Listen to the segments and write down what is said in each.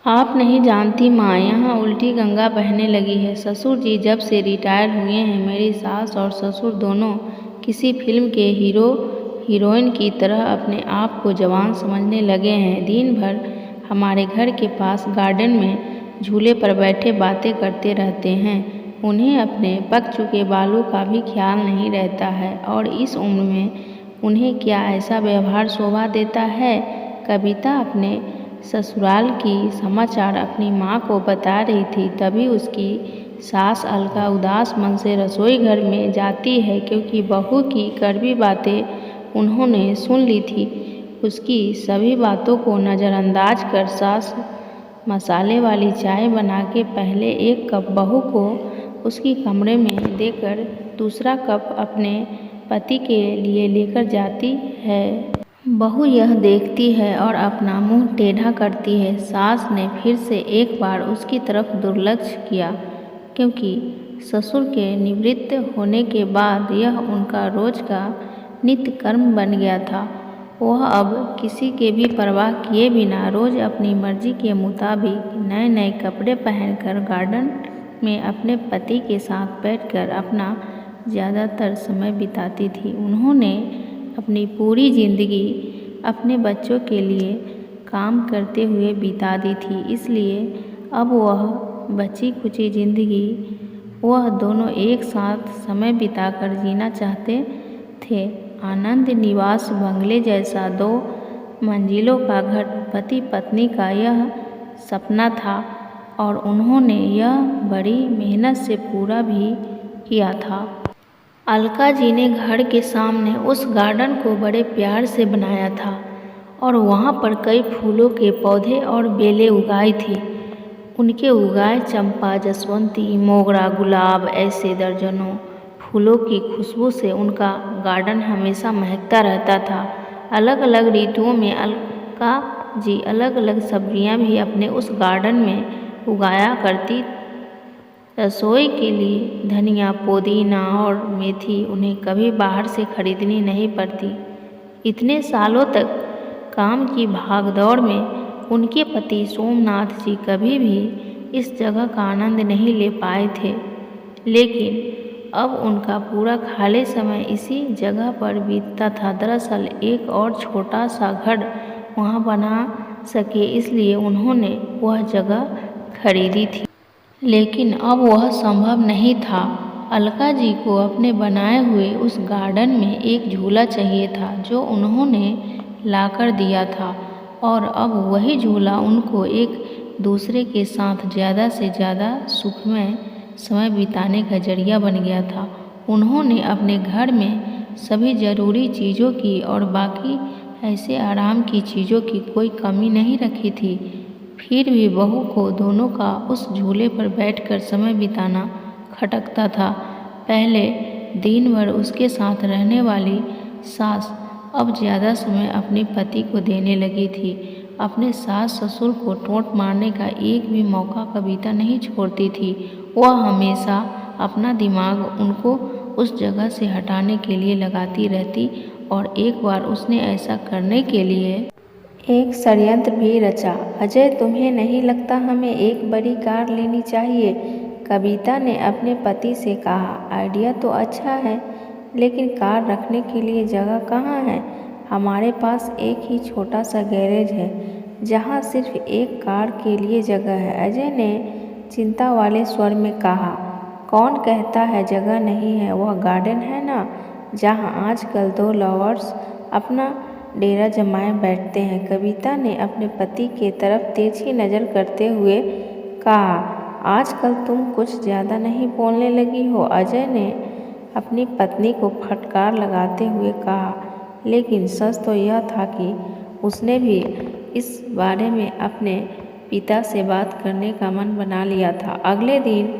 आप नहीं जानती माँ, यहाँ उल्टी गंगा बहने लगी है। ससुर जी जब से रिटायर हुए हैं, मेरी सास और ससुर दोनों किसी फिल्म के हीरो हीरोइन की तरह अपने आप को जवान समझने लगे हैं। दिन भर हमारे घर के पास गार्डन में झूले पर बैठे बातें करते रहते हैं। उन्हें अपने पक चुके बालों का भी ख्याल नहीं रहता है और इस उम्र में उन्हें क्या ऐसा व्यवहार शोभा देता है। कविता अपने ससुराल की समाचार अपनी माँ को बता रही थी, तभी उसकी सास अलका उदास मन से रसोई घर में जाती है, क्योंकि बहू की कड़वी बातें उन्होंने सुन ली थी। उसकी सभी बातों को नज़रअंदाज कर सास मसाले वाली चाय बना के पहले एक कप बहू को उसकी कमरे में देकर दूसरा कप अपने पति के लिए लेकर जाती है। बहू यह देखती है और अपना मुंह टेढ़ा करती है। सास ने फिर से एक बार उसकी तरफ दुर्लक्ष्य किया, क्योंकि ससुर के निवृत्त होने के बाद यह उनका रोज का नित्य कर्म बन गया था। वह अब किसी के भी परवाह किए बिना रोज अपनी मर्जी के मुताबिक नए नए कपड़े पहनकर गार्डन में अपने पति के साथ बैठकर अपना ज़्यादातर समय बिताती थी। उन्होंने अपनी पूरी ज़िंदगी अपने बच्चों के लिए काम करते हुए बिता दी थी, इसलिए अब वह बची खुची ज़िंदगी वह दोनों एक साथ समय बिताकर जीना चाहते थे। आनंद निवास बंगले जैसा 2 मंजिलों का घर पति पत्नी का यह सपना था और उन्होंने यह बड़ी मेहनत से पूरा भी किया था। अलका जी ने घर के सामने उस गार्डन को बड़े प्यार से बनाया था और वहाँ पर कई फूलों के पौधे और बेलें उगाई थी। उनके उगाए चंपा, जसवंती, मोगरा, गुलाब, ऐसे दर्जनों फूलों की खुशबू से उनका गार्डन हमेशा महकता रहता था। अलग अलग ऋतुओं में अलका जी अलग अलग सब्जियां भी अपने उस गार्डन में उगाया करती। रसोई के लिए धनिया, पुदीना और मेथी उन्हें कभी बाहर से खरीदनी नहीं पड़ती। इतने सालों तक काम की भागदौड़ में उनके पति सोमनाथ जी कभी भी इस जगह का आनंद नहीं ले पाए थे, लेकिन अब उनका पूरा खाली समय इसी जगह पर बीतता था। दरअसल एक और छोटा सा घर वहाँ बना सके, इसलिए उन्होंने वह जगह खरीदी थी, लेकिन अब वह संभव नहीं था। अलका जी को अपने बनाए हुए उस गार्डन में एक झूला चाहिए था, जो उन्होंने लाकर दिया था, और अब वही झूला उनको एक दूसरे के साथ ज़्यादा से ज़्यादा सुखमय समय बिताने का जरिया बन गया था। उन्होंने अपने घर में सभी ज़रूरी चीज़ों की और बाकी ऐसे आराम की चीज़ों की कोई कमी नहीं रखी थी। फिर भी बहू को दोनों का उस झूले पर बैठकर समय बिताना खटकता था। पहले दिन भर उसके साथ रहने वाली सास अब ज़्यादा समय अपने पति को देने लगी थी। अपने सास ससुर को टोंट मारने का एक भी मौका कविता नहीं छोड़ती थी। वह हमेशा अपना दिमाग उनको उस जगह से हटाने के लिए लगाती रहती, और एक बार उसने ऐसा करने के लिए एक षड्यंत्र भी रचा। अजय, तुम्हें नहीं लगता हमें एक बड़ी कार लेनी चाहिए? कविता ने अपने पति से कहा। आइडिया तो अच्छा है, लेकिन कार रखने के लिए जगह कहाँ है? हमारे पास एक ही छोटा सा गैरेज है, जहाँ सिर्फ एक कार के लिए जगह है। अजय ने चिंता वाले स्वर में कहा। कौन कहता है जगह नहीं है? वह गार्डन है ना, जहाँ आजकल 2 लवर्स अपना डेरा जमाए बैठते हैं। कविता ने अपने पति के तरफ तिरछी नज़र करते हुए कहा। आजकल तुम कुछ ज़्यादा नहीं बोलने लगी हो? अजय ने अपनी पत्नी को फटकार लगाते हुए कहा। लेकिन सच तो यह था कि उसने भी इस बारे में अपने पिता से बात करने का मन बना लिया था। अगले दिन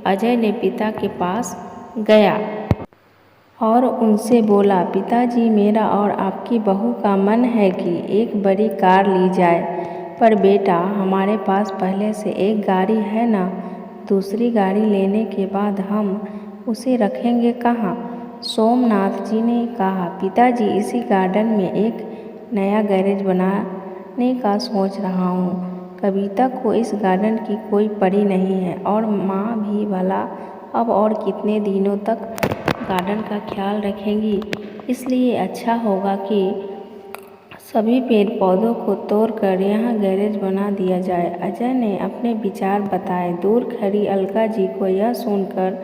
अजय ने पिता के पास गया और उनसे बोला, पिताजी, मेरा और आपकी बहू का मन है कि एक बड़ी कार ली जाए। पर बेटा, हमारे पास पहले से एक गाड़ी है ना, दूसरी गाड़ी लेने के बाद हम उसे रखेंगे कहाँ? सोमनाथ जी ने कहा। पिताजी, इसी गार्डन में एक नया गैरेज बनाने का सोच रहा हूँ। कविता को इस गार्डन की कोई परी नहीं है और माँ भी भला अब और कितने दिनों तक गार्डन का ख्याल रखेंगी। इसलिए अच्छा होगा कि सभी पेड़ पौधों को तोड़कर यहाँ गैरेज बना दिया जाए। अजय ने अपने विचार बताए। दूर खड़ी अलका जी को यह सुनकर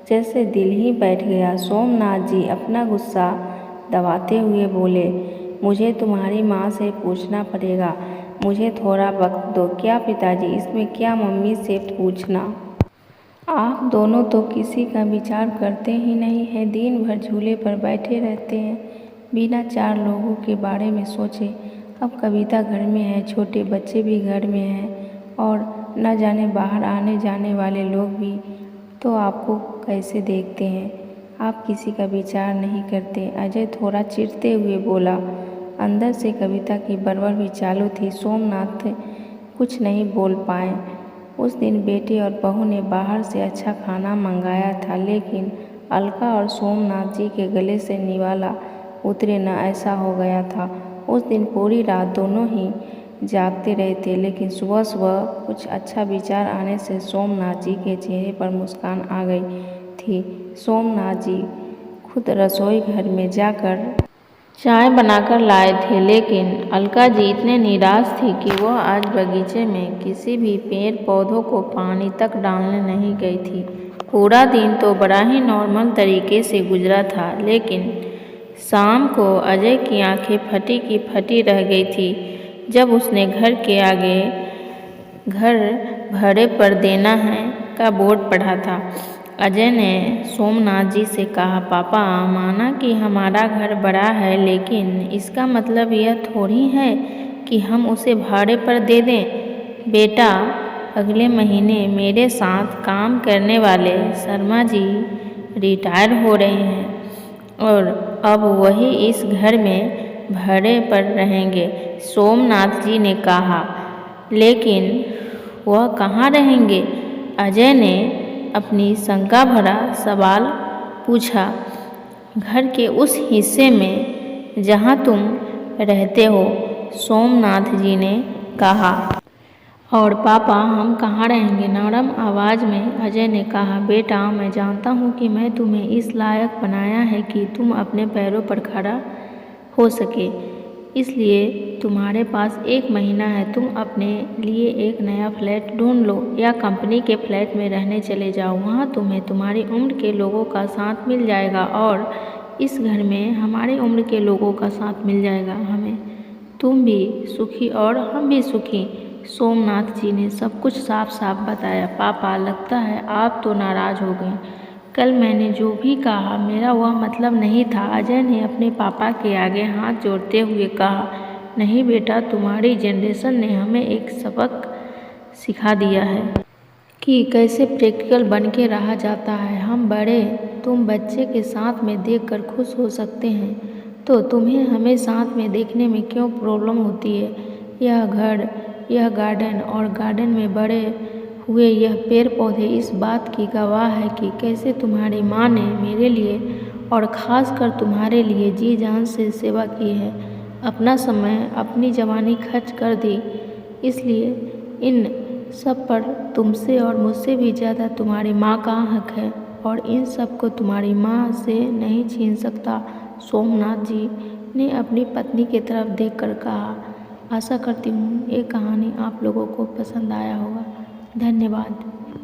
जैसे दिल ही बैठ गया। सोमनाथ जी अपना गुस्सा दबाते हुए बोले, मुझे तुम्हारी माँ से पूछना पड़ेगा, मुझे थोड़ा वक्त दो। क्या पिताजी, इसमें क्या मम्मी से पूछना? आप दोनों तो किसी का विचार करते ही नहीं हैं, दिन भर झूले पर बैठे रहते हैं बिना चार लोगों के बारे में सोचे। अब कविता घर में है, छोटे बच्चे भी घर में हैं और न जाने बाहर आने जाने वाले लोग भी तो आपको कैसे देखते हैं। आप किसी का विचार नहीं करते। अजय थोड़ा चिढ़ते हुए बोला। अंदर से कविता की बड़बड़ भी चालू थी। सोमनाथ कुछ नहीं बोल पाए। उस दिन बेटे और बहू ने बाहर से अच्छा खाना मंगाया था, लेकिन अलका और सोमनाथ जी के गले से निवाला उतरे न ऐसा हो गया था। उस दिन पूरी रात दोनों ही जागते रहे थे, लेकिन सुबह सुबह कुछ अच्छा विचार आने से सोमनाथ जी के चेहरे पर मुस्कान आ गई थी। सोमनाथ जी खुद रसोई घर में जाकर चाय बनाकर लाए थे, लेकिन अलका जी इतने निराश थी कि वह आज बगीचे में किसी भी पेड़ पौधों को पानी तक डालने नहीं गई थी। पूरा दिन तो बड़ा ही नॉर्मल तरीके से गुजरा था, लेकिन शाम को अजय की आंखें फटी की फटी रह गई थी जब उसने घर के आगे घर भाड़े पर देना है का बोर्ड पढ़ा था। अजय ने सोमनाथ जी से कहा, पापा, माना कि हमारा घर बड़ा है, लेकिन इसका मतलब यह थोड़ी है कि हम उसे भाड़े पर दे दें। बेटा, अगले महीने मेरे साथ काम करने वाले शर्मा जी रिटायर हो रहे हैं और अब वही इस घर में भाड़े पर रहेंगे। सोमनाथ जी ने कहा, लेकिन वह कहाँ रहेंगे? अजय ने अपनी शंका भरा सवाल पूछा। घर के उस हिस्से में जहाँ तुम रहते हो, सोमनाथ जी ने कहा। और पापा, हम कहाँ रहेंगे? नरम आवाज़ में अजय ने कहा, बेटा, मैं जानता हूँ कि मैं तुम्हें इस लायक बनाया है कि तुम अपने पैरों पर खड़ा हो सके, इसलिए तुम्हारे पास 1 महीना है। तुम अपने लिए एक नया फ्लैट ढूंढ लो या कंपनी के फ्लैट में रहने चले जाओ। वहाँ तुम्हें तुम्हारी उम्र के लोगों का साथ मिल जाएगा और इस घर में हमारी उम्र के लोगों का साथ मिल जाएगा हमें। तुम भी सुखी और हम भी सुखी। सोमनाथ जी ने सब कुछ साफ साफ बताया। पापा, लगता है आप तो नाराज़ हो गए। कल मैंने जो भी कहा मेरा वह मतलब नहीं था। अजय ने अपने पापा के आगे हाथ जोड़ते हुए कहा, नहीं बेटा, तुम्हारी जनरेशन ने हमें एक सबक सिखा दिया है कि कैसे प्रैक्टिकल बन के रहा जाता है। हम बड़े तुम बच्चे के साथ में देखकर खुश हो सकते हैं, तो तुम्हें हमें साथ में देखने में क्यों प्रॉब्लम होती है? यह घर, यह गार्डन और गार्डन में बड़े हुए यह पेड़ पौधे इस बात की गवाह है कि कैसे तुम्हारी माँ ने मेरे लिए और ख़ास कर तुम्हारे लिए जी जान से सेवा की है, अपना समय, अपनी जवानी खर्च कर दी। इसलिए इन सब पर तुमसे और मुझसे भी ज़्यादा तुम्हारी माँ का हक है और इन सब को तुम्हारी माँ से नहीं छीन सकता। सोमनाथ जी ने अपनी पत्नी की तरफ देखकर कहा। आशा करती हूँ ये कहानी आप लोगों को पसंद आया होगा। धन्यवाद।